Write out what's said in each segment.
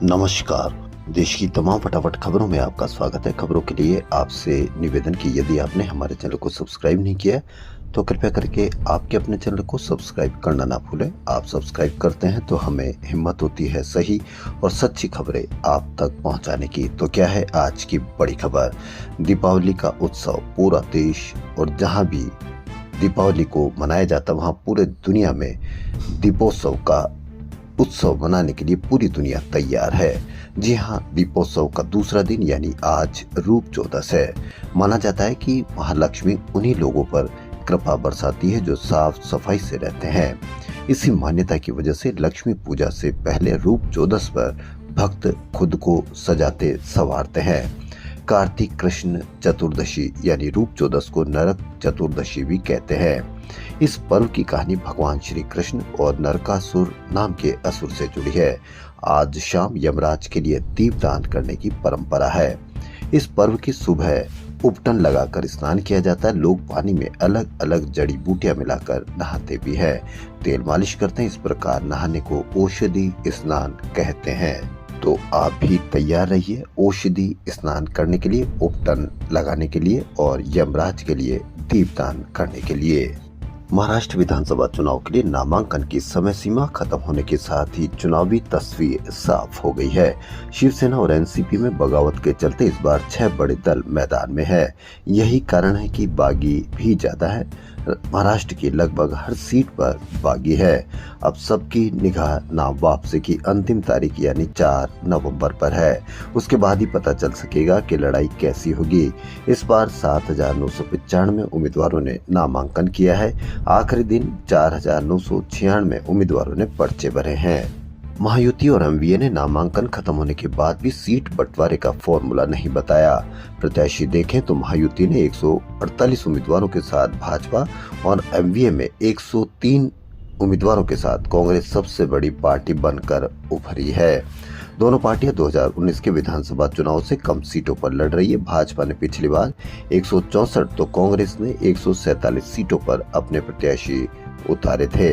नमस्कार। देश की तमाम फटाफट खबरों में आपका स्वागत है। खबरों के लिए आपसे निवेदन कि यदि आपने हमारे चैनल को सब्सक्राइब नहीं किया है तो कृपया करके आपके अपने चैनल को सब्सक्राइब करना ना भूलें। आप सब्सक्राइब करते हैं तो हमें हिम्मत होती है सही और सच्ची खबरें आप तक पहुंचाने की। तो क्या है आज की बड़ी खबर? दीपावली का उत्सव पूरा देश और जहां भी दीपावली को मनाया जाता वहां पूरे दुनिया में दीपोत्सव का उत्सव मनाने के लिए पूरी दुनिया तैयार है। जी हाँ, दीपोत्सव का दूसरा दिन यानी आज रूप चौदस है। माना जाता है कि महालक्ष्मी उन्हीं लोगों पर कृपा बरसाती है जो साफ सफाई से रहते हैं। इसी मान्यता की वजह से लक्ष्मी पूजा से पहले रूप चौदस पर भक्त खुद को सजाते संवारते हैं। कार्तिक कृष्ण चतुर्दशी यानी रूप चौदस को नरक चतुर्दशी भी कहते हैं। इस पर्व की कहानी भगवान श्री कृष्ण और नरकासुर नाम के असुर से जुड़ी है। आज शाम यमराज के लिए दीपदान करने की परंपरा है। इस पर्व की सुबह उपटन लगाकर स्नान किया जाता है। लोग पानी में अलग अलग जड़ी बूटियां मिलाकर नहाते भी हैं। तेल मालिश करते हैं। इस प्रकार नहाने को औषधि स्नान कहते हैं। तो आप भी तैयार रहिए औषधि स्नान करने के लिए, उपटन लगाने के लिए और यमराज के लिए दीपदान करने के लिए। महाराष्ट्र विधानसभा चुनाव के लिए नामांकन की समय सीमा खत्म होने के साथ ही चुनावी तस्वीर साफ हो गई है। शिवसेना और एनसीपी में बगावत के चलते इस बार 6 बड़े दल मैदान में है। यही कारण है कि बागी भी ज्यादा है। महाराष्ट्र की लगभग हर सीट पर बागी है। अब सबकी निगाह नाम वापसी की अंतिम तारीख यानी 4 नवंबर पर है। उसके बाद ही पता चल सकेगा कि लड़ाई कैसी होगी। इस बार 7,995 उम्मीदवारों ने नामांकन किया है। आखिरी दिन 4,996 उम्मीदवारों ने पर्चे भरे हैं। महायुति और एमवीए ने नामांकन खत्म होने के बाद भी सीट बंटवारे का फॉर्मूला नहीं बताया। प्रत्याशी देखें तो महायुति ने 148 उम्मीदवारों के साथ भाजपा और एमवीए में 103 उम्मीदवारों के साथ कांग्रेस सबसे बड़ी पार्टी बनकर उभरी है। दोनों पार्टियां 2019 के विधानसभा चुनाव से कम सीटों पर लड़ रही है। भाजपा ने पिछली बार 164 तो कांग्रेस ने 147 सीटों पर अपने प्रत्याशी उतारे थे।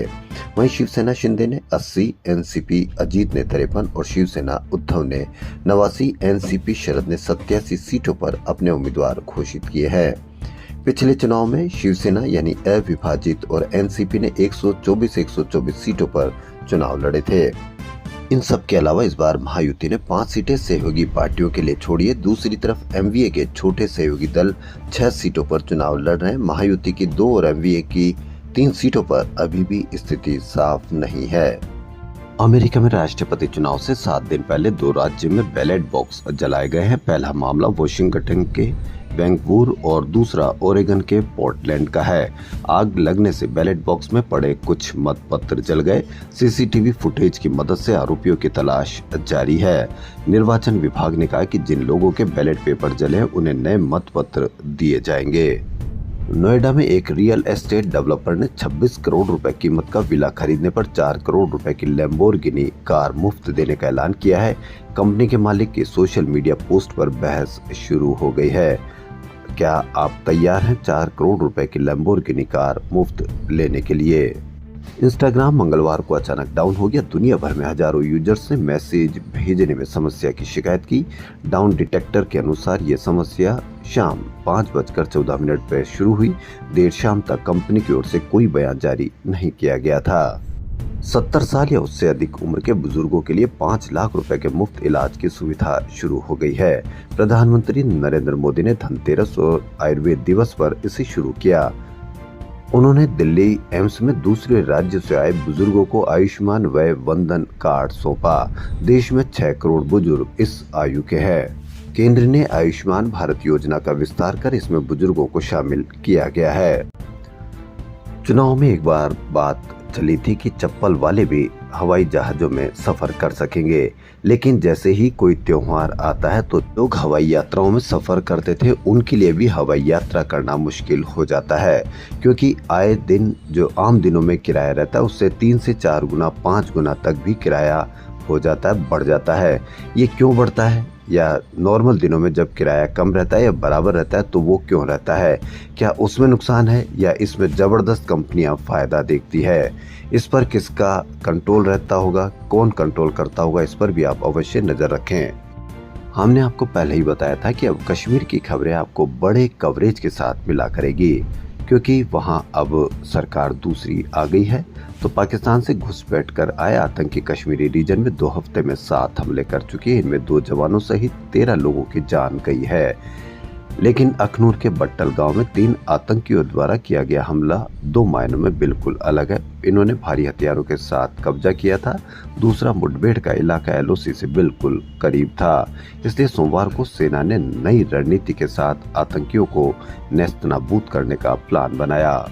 वहीं शिवसेना शिंदे ने 80, एनसीपी अजीत ने 53 और शिवसेना उद्धव ने 89, एनसीपी शरद ने 87 सीटों पर अपने उम्मीदवार घोषित किए हैं। पिछले चुनाव में शिवसेना यानी अविभाजित और एनसीपी ने 124 सीटों पर चुनाव लड़े थे। इन सब के अलावा इस बार महायुति ने 5 सीटें सहयोगी पार्टियों के लिए छोड़ी है। दूसरी तरफ एमवीए के छोटे सहयोगी दल 6 सीटों पर चुनाव लड़ रहे हैं। महायुति की 2 और एमवीए की 3 सीटों पर अभी भी स्थिति साफ नहीं है। अमेरिका में राष्ट्रपति चुनाव से 7 दिन पहले 2 राज्यों में बैलेट बॉक्स जलाए गए हैं। पहला मामला वॉशिंगटन के वैंकूवर और दूसरा ओरेगन के पोर्टलैंड का है। आग लगने से बैलेट बॉक्स में पड़े कुछ मतपत्र जल गए। सीसीटीवी फुटेज की मदद से आरोपियों की तलाश जारी है। निर्वाचन विभाग ने कहा कि जिन लोगों के बैलेट पेपर जले उन्हें नए मतपत्र दिए जाएंगे। नोएडा में एक रियल एस्टेट डेवलपर ने 26 करोड़ रुपए कीमत का विला खरीदने पर 4 करोड़ रुपए की लैम्बोर्गिनी कार मुफ्त देने का ऐलान किया है। कंपनी के मालिक की सोशल मीडिया पोस्ट पर बहस शुरू हो गई है। क्या आप तैयार हैं 4 करोड़ रुपए की लैम्बोर्गिनी कार मुफ्त लेने के लिए? इंस्टाग्राम मंगलवार को अचानक डाउन हो गया। दुनिया भर में हजारों यूजर्स ने मैसेज भेजने में समस्या की शिकायत की। डाउन डिटेक्टर के अनुसार ये समस्या शाम 5:14 पर शुरू हुई। देर शाम तक कंपनी की ओर से कोई बयान जारी नहीं किया गया था। 70 साल या उससे अधिक उम्र के बुजुर्गों के लिए 5 लाख रुपए के मुफ्त इलाज की सुविधा शुरू हो गई है। प्रधानमंत्री नरेंद्र मोदी ने धनतेरस और आयुर्वेद दिवस पर इसे शुरू किया। उन्होंने दिल्ली एम्स में दूसरे राज्य से आए बुजुर्गों को आयुष्मान वय वंदन कार्ड सौंपा। देश में 6 करोड़ बुजुर्ग इस आयु के हैं। केंद्र ने आयुष्मान भारत योजना का विस्तार कर इसमें बुजुर्गों को शामिल किया गया है। चुनाव में एक बार बात चली थी कि चप्पल वाले भी हवाई जहाजों में सफर कर सकेंगे, लेकिन जैसे ही कोई त्योहार आता है तो लोग हवाई यात्राओं में सफर करते थे उनके लिए भी हवाई यात्रा करना मुश्किल हो जाता है, क्योंकि आए दिन जो आम दिनों में किराया रहता है उससे 3 से 4 गुना 5 गुना तक भी किराया हो जाता है, बढ़ जाता है। ये क्यों बढ़ता है या नॉर्मल दिनों में जब किराया कम रहता है या बराबर रहता है तो वो क्यों रहता है? क्या उसमें नुकसान है या इसमें ज़बरदस्त कंपनियां फ़ायदा देखती है? इस पर किसका कंट्रोल रहता होगा, कौन कंट्रोल करता होगा, इस पर भी आप अवश्य नज़र रखें। हमने आपको पहले ही बताया था कि अब कश्मीर की खबरें आपको बड़े कवरेज के साथ मिला करेगी, क्योंकि वहां अब सरकार दूसरी आ गई है। तो पाकिस्तान से घुसपैठ कर आए आतंकी कश्मीरी रीजन में 2 हफ्ते में 7 हमले कर चुके हैं। इनमें 2 जवानों सहित 13 लोगों की जान गई है। लेकिन अखनूर के बट्टल गांव में 3 आतंकियों द्वारा किया गया हमला 2 मायनों में बिल्कुल अलग है। इन्होंने भारी हथियारों के साथ कब्जा किया था। दूसरा मुठभेड़ का इलाका एलओसी से बिल्कुल करीब था। इसलिए सोमवार को सेना ने नई रणनीति के साथ आतंकियों को नेस्तनाबूद करने का प्लान बनाया।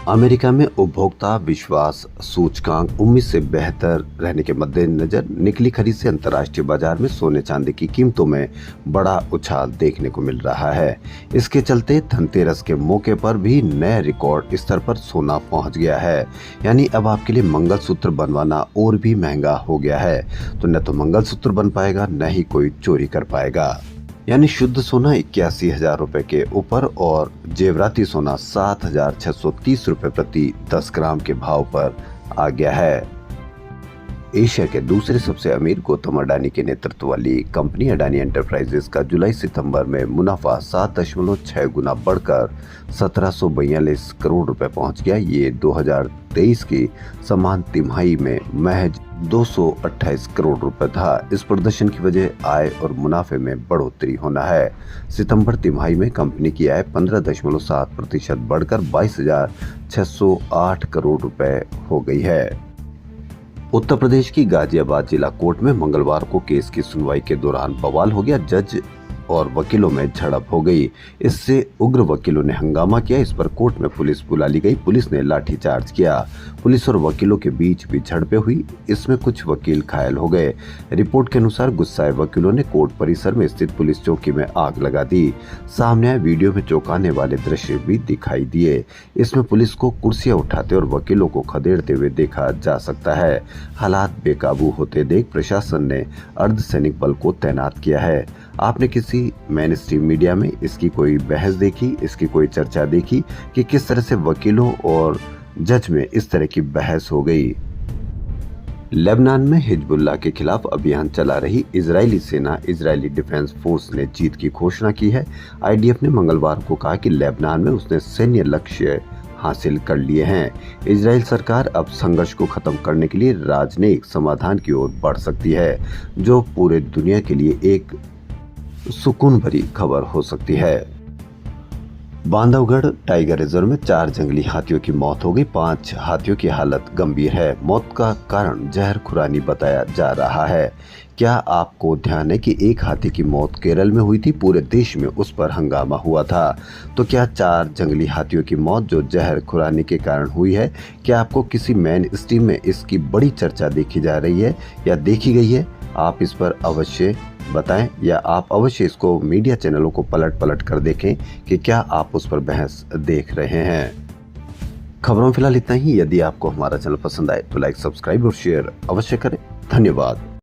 अमेरिका में उपभोक्ता विश्वास सूचकांक उम्मीद से बेहतर रहने के मद्देनजर निकली खरीद से अंतर्राष्ट्रीय बाजार में सोने चांदी की कीमतों में बड़ा उछाल देखने को मिल रहा है। इसके चलते धनतेरस के मौके पर भी नए रिकॉर्ड स्तर पर सोना पहुंच गया है। यानी अब आपके लिए मंगलसूत्र बनवाना और भी महंगा हो गया है। तो न तो मंगलसूत्र बन पाएगा, न ही कोई चोरी कर पाएगा। यानी शुद्ध सोना 81,000 रुपए के ऊपर और जेवराती सोना 7,630 रुपए प्रति 10 ग्राम के भाव पर आ गया है। एशिया के दूसरे सबसे अमीर गौतम अडानी के नेतृत्व वाली कंपनी अडानी एंटरप्राइजेस का जुलाई सितंबर में मुनाफा 7.6 गुना बढ़कर 1742 करोड़ रुपए पहुंच गया। ये 2023 की समान तिमाही में महज 228 करोड़ रुपए था। इस प्रदर्शन की वजह आय और मुनाफे में बढ़ोतरी होना है। सितंबर तिमाही में कंपनी की आय 15.7% बढ़कर 22,608 करोड़ रुपए हो गई है। उत्तर प्रदेश की गाजियाबाद जिला कोर्ट में मंगलवार को केस की सुनवाई के दौरान बवाल हो गया। जज और वकीलों में झड़प हो गई। इससे उग्र वकीलों ने हंगामा किया। इस पर कोर्ट में पुलिस बुला ली गई। पुलिस ने लाठीचार्ज किया। पुलिस और वकीलों के बीच भी झड़पें हुई। इसमें कुछ वकील घायल हो गए। रिपोर्ट के अनुसार गुस्साए वकीलों ने कोर्ट परिसर में स्थित पुलिस चौकी में आग लगा दी। सामने आए वीडियो में चौंकाने वाले दृश्य भी दिखाई दिए। इसमें पुलिस को कुर्सियां उठाते और वकीलों को खदेड़ते हुए देखा जा सकता है। हालात बेकाबू होते देख प्रशासन ने अर्धसैनिक बल को तैनात किया है। आपने किसी मेन स्ट्रीम मीडिया में इसकी कोई बहस देखी, इसकी कोई चर्चा देखी कि किस तरह से वकीलों और जज में इस तरह की बहस हो गई? लेबनान में हिजबुल्लाह के खिलाफ अभियान चला रही इजरायली सेना इजरायली डिफेंस फोर्स ने जीत की घोषणा की है। आईडीएफ ने मंगलवार को कहा कि लेबनान में उसने सैन्य लक्ष्य हासिल कर लिए हैं। इजराइल सरकार अब संघर्ष को खत्म करने के लिए राजनयिक समाधान की ओर बढ़ सकती है, जो पूरे दुनिया के लिए एक सुकून भरी खबर हो सकती है। बांधवगढ़ टाइगर रिजर्व में 4 जंगली हाथियों की मौत हो गई। 5 हाथियों की हालत गंभीर है। मौत का कारण जहर खुरानी बताया जा रहा है। क्या आपको ध्यान है कि एक हाथी की मौत केरल में हुई थी? पूरे देश में उस पर हंगामा हुआ था। तो क्या 4 जंगली हाथियों की मौत जो जहर खुरानी के कारण हुई है, क्या आपको किसी मेन स्ट्रीम में इसकी बड़ी चर्चा देखी जा रही है या देखी गई है? आप इस पर अवश्य बताएं या आप अवश्य इसको मीडिया चैनलों को पलट कर देखें कि क्या आप उस पर बहस देख रहे हैं। खबरों में फिलहाल इतना ही। यदि आपको हमारा चैनल पसंद आए तो लाइक, सब्सक्राइब और शेयर अवश्य करें। धन्यवाद।